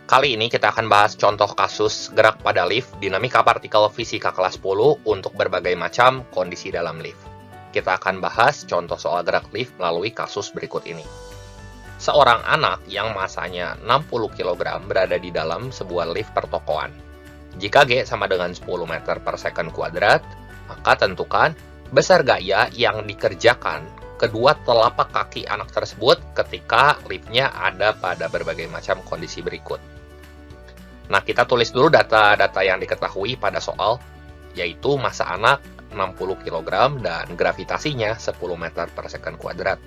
Kali ini kita akan bahas contoh kasus gerak pada lift dinamika partikel fisika kelas 10 untuk berbagai macam kondisi dalam lift. Kita akan bahas contoh soal gerak lift melalui kasus berikut ini. Seorang anak yang masanya 60 kg berada di dalam sebuah lift pertokoan. Jika G sama dengan 10 meter per second kuadrat, maka tentukan besar gaya yang dikerjakan kedua telapak kaki anak tersebut ketika liftnya ada pada berbagai macam kondisi berikut. Nah, kita tulis dulu data-data yang diketahui pada soal, yaitu masa anak 60 kg dan gravitasinya 10 meter per second kuadrat.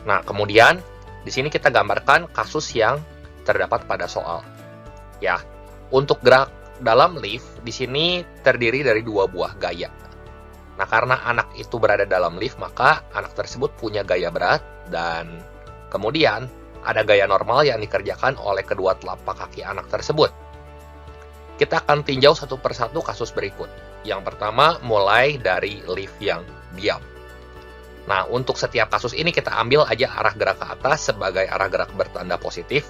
Nah, kemudian di sini kita gambarkan kasus yang terdapat pada soal. Ya, untuk gerak dalam lift di sini terdiri dari dua buah gaya. Nah, karena anak itu berada dalam lift, maka anak tersebut punya gaya berat dan kemudian ada gaya normal yang dikerjakan oleh kedua telapak kaki anak tersebut. Kita akan tinjau satu persatu kasus berikut. Yang pertama, mulai dari lift yang diam. Nah, untuk setiap kasus ini kita ambil aja arah gerak ke atas sebagai arah gerak bertanda positif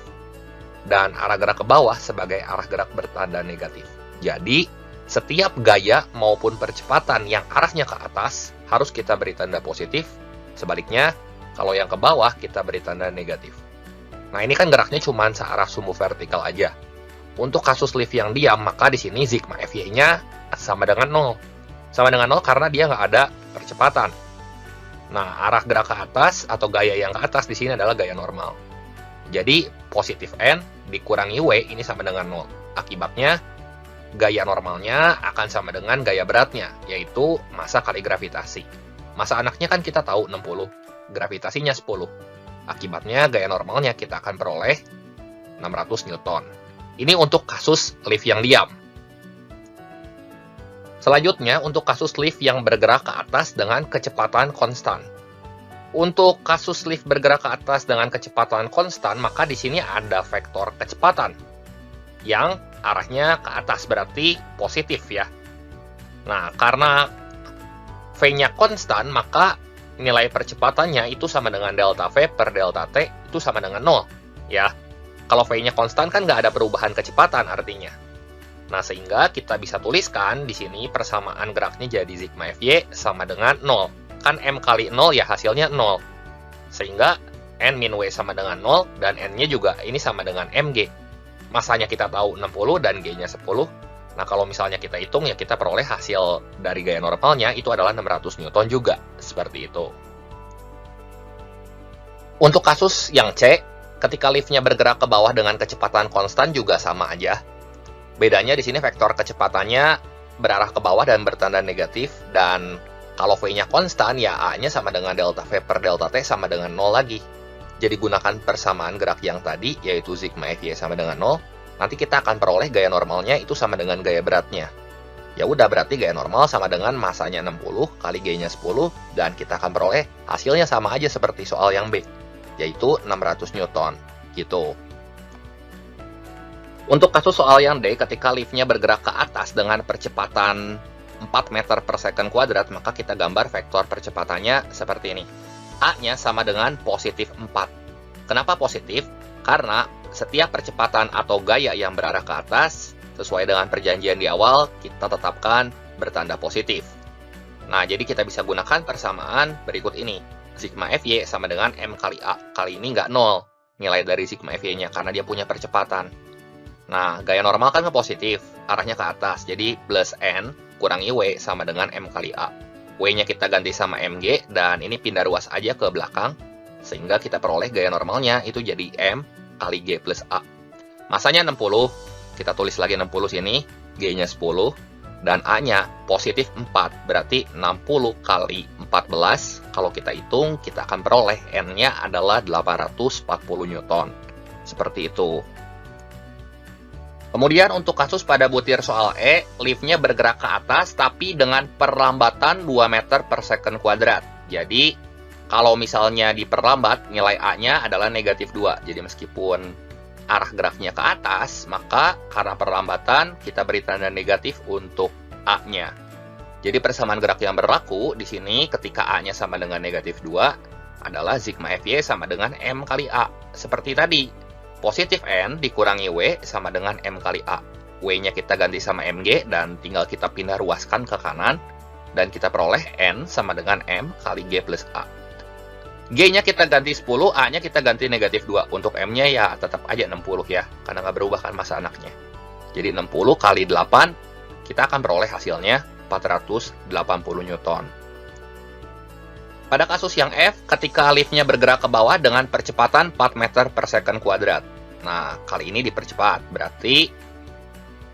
dan arah gerak ke bawah sebagai arah gerak bertanda negatif. Jadi, setiap gaya maupun percepatan yang arahnya ke atas harus kita beri tanda positif. Sebaliknya, kalau yang ke bawah kita beri tanda negatif. Nah, ini kan geraknya cuma searah sumbu vertikal aja. Untuk kasus lift yang diam, maka di sini sigma Fy-nya sama dengan 0. Sama dengan 0 karena dia nggak ada percepatan. Nah, arah gerak ke atas atau gaya yang ke atas di sini adalah gaya normal. Jadi, positif N dikurangi W ini sama dengan 0. Akibatnya, gaya normalnya akan sama dengan gaya beratnya, yaitu massa kali gravitasi. Massa anaknya kan kita tahu 60, gravitasinya 10. Akibatnya gaya normalnya kita akan peroleh 600 Newton. Ini untuk kasus lift yang diam. Selanjutnya, untuk kasus lift yang bergerak ke atas dengan kecepatan konstan. Untuk kasus lift bergerak ke atas dengan kecepatan konstan, maka di sini ada vektor kecepatan yang arahnya ke atas, berarti positif ya. Nah, karena V-nya konstan, maka nilai percepatannya itu sama dengan delta V per delta T, itu sama dengan 0. Ya, kalau V-nya konstan kan nggak ada perubahan kecepatan artinya. Nah, sehingga kita bisa tuliskan di sini persamaan geraknya jadi sigma Fy sama dengan 0. Kan M kali 0 ya hasilnya 0. Sehingga N min W sama dengan 0 dan N-nya juga ini sama dengan Mg. Masanya kita tahu 60 dan G-nya 10. Nah, kalau misalnya kita hitung, ya kita peroleh hasil dari gaya normalnya itu adalah 600 Newton juga. Seperti itu. Untuk kasus yang C, ketika liftnya bergerak ke bawah dengan kecepatan konstan juga sama aja. Bedanya di sini vektor kecepatannya berarah ke bawah dan bertanda negatif. Dan kalau V-nya konstan, ya A-nya sama dengan delta V per delta T sama dengan 0 lagi. Jadi gunakan persamaan gerak yang tadi, yaitu sigma Fy sama dengan 0. Nanti kita akan peroleh gaya normalnya itu sama dengan gaya beratnya. Ya udah, berarti gaya normal sama dengan masanya 60 kali G-nya 10, dan kita akan peroleh hasilnya sama aja seperti soal yang B, yaitu 600 Newton. Gitu. Untuk kasus soal yang D, ketika liftnya bergerak ke atas dengan percepatan 4 meter per second kuadrat, maka kita gambar vektor percepatannya seperti ini. A-nya sama dengan positif 4. Kenapa positif? Karena setiap percepatan atau gaya yang berarah ke atas, sesuai dengan perjanjian di awal, kita tetapkan bertanda positif. Nah, jadi kita bisa gunakan persamaan berikut ini. Sigma Fy sama dengan M kali A. Kali ini nggak 0 nilai dari sigma Fy-nya, karena dia punya percepatan. Nah, gaya normal kan ke positif, arahnya ke atas. Jadi, plus N kurangi W sama dengan M kali A. W-nya kita ganti sama Mg, dan ini pindah ruas aja ke belakang, sehingga kita peroleh gaya normalnya itu jadi M kali G plus A. Masanya 60, kita tulis lagi 60 sini, G-nya 10, dan A-nya positif 4, berarti 60 kali 14, kalau kita hitung, kita akan peroleh N-nya adalah 840 Newton. Seperti itu. Kemudian untuk kasus pada butir soal E, liftnya bergerak ke atas, tapi dengan perlambatan 2 meter per second kuadrat. Jadi, kalau misalnya diperlambat, nilai A-nya adalah negatif 2. Jadi meskipun arah geraknya ke atas, maka karena perlambatan, kita beri tanda negatif untuk A-nya. Jadi persamaan gerak yang berlaku di sini ketika A-nya sama dengan negatif 2 adalah sigma Fy sama dengan M kali A. Seperti tadi, Positif N dikurangi W sama dengan M kali A. W-nya kita ganti sama MG dan tinggal kita pindah ruaskan ke kanan. Dan kita peroleh N sama dengan M kali G plus A. G-nya kita ganti 10, A-nya kita ganti negatif 2. Untuk M-nya ya tetap aja 60 ya, karena nggak berubah kan massa anaknya. Jadi 60 kali 8, kita akan peroleh hasilnya 480 Newton. Pada kasus yang F, ketika liftnya bergerak ke bawah dengan percepatan 4 meter per second kuadrat. Nah, kali ini dipercepat, berarti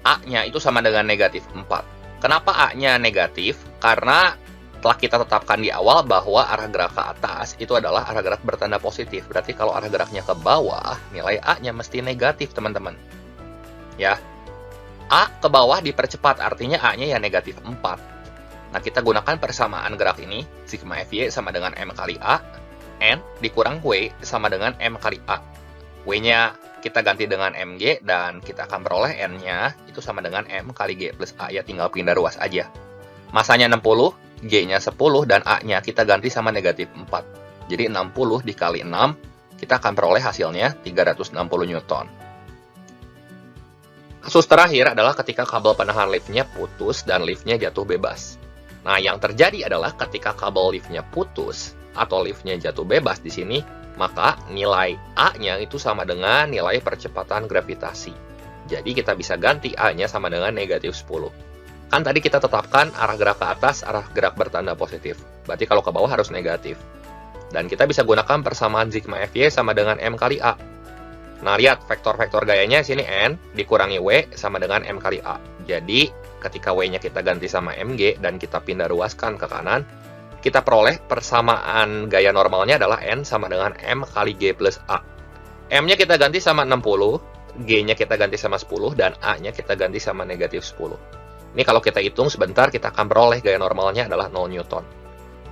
A-nya itu sama dengan negatif 4. Kenapa A-nya negatif? Karena telah kita tetapkan di awal bahwa arah gerak ke atas itu adalah arah gerak bertanda positif. Berarti kalau arah geraknya ke bawah, nilai A-nya mesti negatif, teman-teman. Ya, A ke bawah dipercepat, artinya A-nya ya negatif 4. Nah, kita gunakan persamaan gerak ini, sigma Fy sama dengan M kali A, N dikurang W sama dengan M kali A. W-nya kita ganti dengan Mg, dan kita akan peroleh N-nya itu sama dengan M kali G plus A, ya tinggal pindah ruas aja. Masanya 60, G-nya 10, dan A-nya kita ganti sama negatif 4. Jadi 60 dikali 6, kita akan peroleh hasilnya 360 Newton. Kasus terakhir adalah ketika kabel penahan liftnya putus dan liftnya jatuh bebas. Nah, yang terjadi adalah ketika kabel liftnya putus atau liftnya jatuh bebas di sini, maka nilai A-nya itu sama dengan nilai percepatan gravitasi. Jadi kita bisa ganti A-nya sama dengan negatif 10. Kan tadi kita tetapkan arah gerak ke atas, arah gerak bertanda positif. Berarti kalau ke bawah harus negatif. Dan kita bisa gunakan persamaan sigma Fy sama dengan M kali A. Nah, lihat vektor-vektor gayanya sini N dikurangi W sama dengan M kali A. Jadi ketika W-nya kita ganti sama Mg dan kita pindah ruaskan ke kanan, kita peroleh persamaan gaya normalnya adalah N sama dengan M kali G plus A. M-nya kita ganti sama 60, G-nya kita ganti sama 10, dan A-nya kita ganti sama negatif 10. Ini kalau kita hitung sebentar, kita akan peroleh gaya normalnya adalah 0 Newton.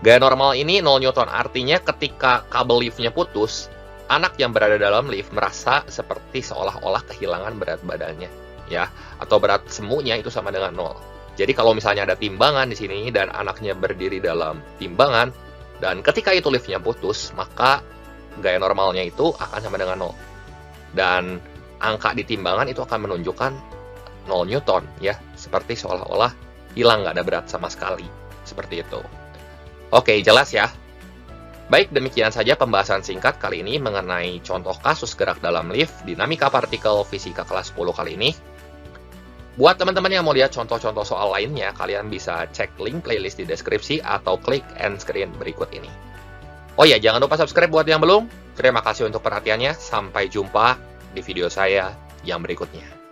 Gaya normal ini 0 Newton, artinya ketika kabel liftnya putus, anak yang berada dalam lift merasa seperti seolah-olah kehilangan berat badannya. Ya, atau berat semuanya itu sama dengan 0. Jadi kalau misalnya ada timbangan di sini dan anaknya berdiri dalam timbangan dan ketika itu liftnya putus, maka gaya normalnya itu akan sama dengan 0. Dan angka di timbangan itu akan menunjukkan 0 Newton ya, seperti seolah-olah hilang, nggak ada berat sama sekali. Seperti itu. Oke, jelas ya. Baik, demikian saja pembahasan singkat kali ini mengenai contoh kasus gerak dalam lift dinamika partikel fisika kelas 10 kali ini. Buat teman-teman yang mau lihat contoh-contoh soal lainnya, kalian bisa cek link playlist di deskripsi atau klik end screen berikut ini. Oh ya, jangan lupa subscribe buat yang belum. Terima kasih untuk perhatiannya. Sampai jumpa di video saya yang berikutnya.